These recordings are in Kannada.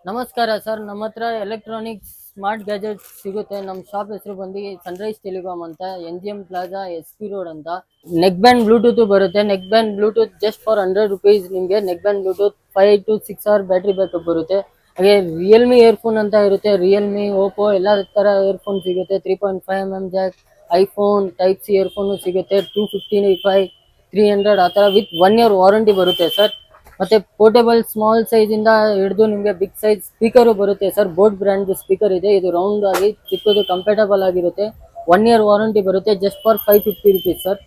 ನಮಸ್ಕಾರ ಸರ್, ನಮ್ಮ ಹತ್ರ ಎಲೆಕ್ಟ್ರಾನಿಕ್ಸ್ ಸ್ಮಾರ್ಟ್ ಗ್ಯಾಜೆಟ್ಸ್ ಸಿಗುತ್ತೆ. ನಮ್ಮ ಶಾಪ್ ಹೆಸರು ಬಂದು ಸನ್ರೈಸ್ ಟೆಲಿಕಾಮ್ ಅಂತ, NGM ಪ್ಲಾಜಾ, SP ರೋಡ್ ಅಂತ. ನೆಕ್ ಬ್ಯಾಂಡ್ ಬ್ಲೂಟೂತ್ ಬರುತ್ತೆ. Neck band Bluetooth just for ₹100 ನಿಮಗೆ. Neck band Bluetooth 5 to 6 hour battery backup ಬರುತ್ತೆ. ಹಾಗೆ ರಿಯಲ್ಮಿ ಇಯರ್ಫೋನ್ ಅಂತ ಇರುತ್ತೆ. ರಿಯಲ್ಮಿ, ಓಪೋ ಎಲ್ಲ ತರ ಇಯರ್ಫೋನ್ ಸಿಗುತ್ತೆ. 3.5mm Jack, iPhone type C earphone ಸಿಗುತ್ತೆ. 255, 300 ಆ ತರ ವಿತ್ 1 year ವಾರಂಟಿ ಬರುತ್ತೆ ಸರ್. ಮತ್ತೆ ಪೋರ್ಟೇಬಲ್ ಸ್ಮಾಲ್ ಸೈಜ್ ಇಂದ ಹಿಡಿದು ನಿಮಗೆ ಬಿಗ್ ಸೈಜ್ ಸ್ಪೀಕರ್ ಬರುತ್ತೆ ಸರ್. ಬೋಟ್ ಬ್ರ್ಯಾಂಡ್ ಸ್ಪೀಕರ್ ಇದೆ. ಇದು ರೌಂಡ್ ಆಗಿ ಚಿಕ್ಕದು ಕಂಫರ್ಟಬಲ್ ಆಗಿರುತ್ತೆ. 1 year ವಾರಂಟಿ ಬರುತ್ತೆ ಜಸ್ಟ್ ಫಾರ್ ₹550 ಸರ್.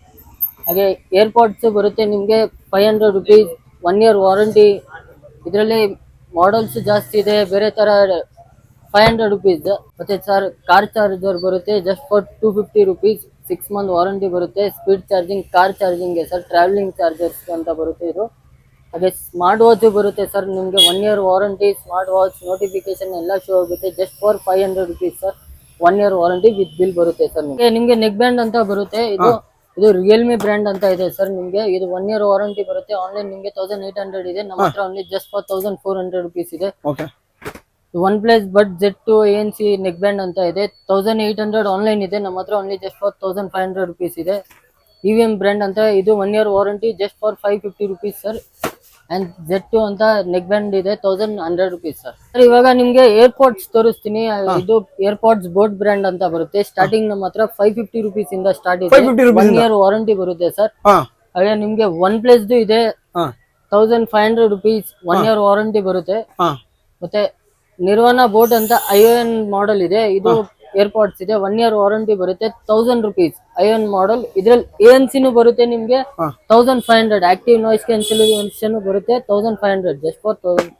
ಹಾಗೆ ಏರ್ಪಾಡ್ಸ್ ಬರುತ್ತೆ ನಿಮಗೆ ₹500, 1 year ವಾರಂಟಿ. ಇದರಲ್ಲಿ ಮಾಡೆಲ್ಸ್ ಜಾಸ್ತಿ ಇದೆ, ಬೇರೆ ತರ ₹500. ಮತ್ತೆ ಸರ್ ಕಾರ್ ಚಾರ್ಜರ್ ಬರುತ್ತೆ ಜಸ್ಟ್ ಫಾರ್ ₹250, 6 month ವಾರಂಟಿ ಬರುತ್ತೆ. Speed charging, car charging sir, travelling chargers ಅಂತ ಬರುತ್ತೆ ಇದು. ಹಾಗೆ ಸ್ಮಾರ್ಟ್ ವಾಚ್ ಬರುತ್ತೆ ಸರ್ ನಿಮಗೆ 1 year warranty. Smart watch notification ಎಲ್ಲ ಶೋ ಆಗುತ್ತೆ just for ₹500 sir. 1 year warranty with bill ಬರುತ್ತೆ ಸರ್. ನಿಮಗೆ ನೆಕ್ ಬ್ಯಾಂಡ್ ಅಂತ ಬರುತ್ತೆ. ಇದು ರಿಯಲ್ಮಿ ಬ್ರ್ಯಾಂಡ್ ಅಂತ ಇದೆ ಸರ್. ನಿಮಗೆ ಇದು 1 year ವಾರಂಟಿ ಬರುತ್ತೆ. ಆನ್ಲೈನ್ ನಿಮಗೆ 1800 ಇದೆ, ನಮ್ಮ ಹತ್ರ ಓನ್ಲಿ ಜಸ್ಟ್ ಫಾರ್ ₹1400 ಇದೆ. ಒನ್ ಪ್ಲಸ್ ಬಡ್ Z2 ANC ನೆಕ್ ಬ್ಯಾಂಡ್ ಅಂತ ಇದೆ. 1800 ಆನ್ಲೈನ್ ಇದೆ, ನಮ್ಮ ಹತ್ರ ಓನ್ಲಿ ಜಸ್ಟ್ ಫಾರ್ ₹1500 ಇದೆ. EVM ಬ್ರ್ಯಾಂಡ್ ಅಂತ, ಇದು 1 year warranty just for ₹550 sir. And Z2 ಅಂತ ನೆಕ್ ಬ್ಯಾಂಡ್ ಇದೆ, ₹1100 ಸರ್. ಇವಾಗ ನಿಮ್ಗೆ ಏರ್ಪಾಡ್ಸ್ ತೋರಿಸ್ತೀನಿ. ಇದು ಏರ್ಪಾಡ್ಸ್ ಬೋಟ್ ಬ್ರ್ಯಾಂಡ್ ಅಂತ ಬರುತ್ತೆ. ಸ್ಟಾರ್ಟಿಂಗ್ ನಮ್ಮ ಹತ್ರ ₹550 ಇಂದ ಸ್ಟಾರ್ಟ್ ಇದೆ. 1 year ವಾರಂಟಿ ಬರುತ್ತೆ ಸರ್. ಹಾಗೆ ನಿಮ್ಗೆ ಒನ್ ಪ್ಲಸ್ ಇದೆ, ₹1500 1 year ವಾರಂಟಿ ಬರುತ್ತೆ. ಮತ್ತೆ ನಿರ್ವಾಣ ಬೋಟ್ ಅಂತ ION ಮಾಡೆಲ್ ಇದೆ. ಇದು ಏರ್ಪಾಡ್ಸ್ ಇದೆ, 1 year ವಾರಂಟಿ ಬರುತ್ತೆ. ₹1000 ION ಮಾಡೆಲ್. ಇದ್ರಲ್ಲಿ ANC ಬರುತ್ತೆ ನಿಮ್ಗೆ 1500. ಆಕ್ಟಿವ್ ನಾಯ್ಸ್ ಕ್ಯಾನ್ಸಲೇಷನ್ ಬರುತ್ತೆ 1500 ಜಸ್ಟ್ ಫಾರ್ 1000.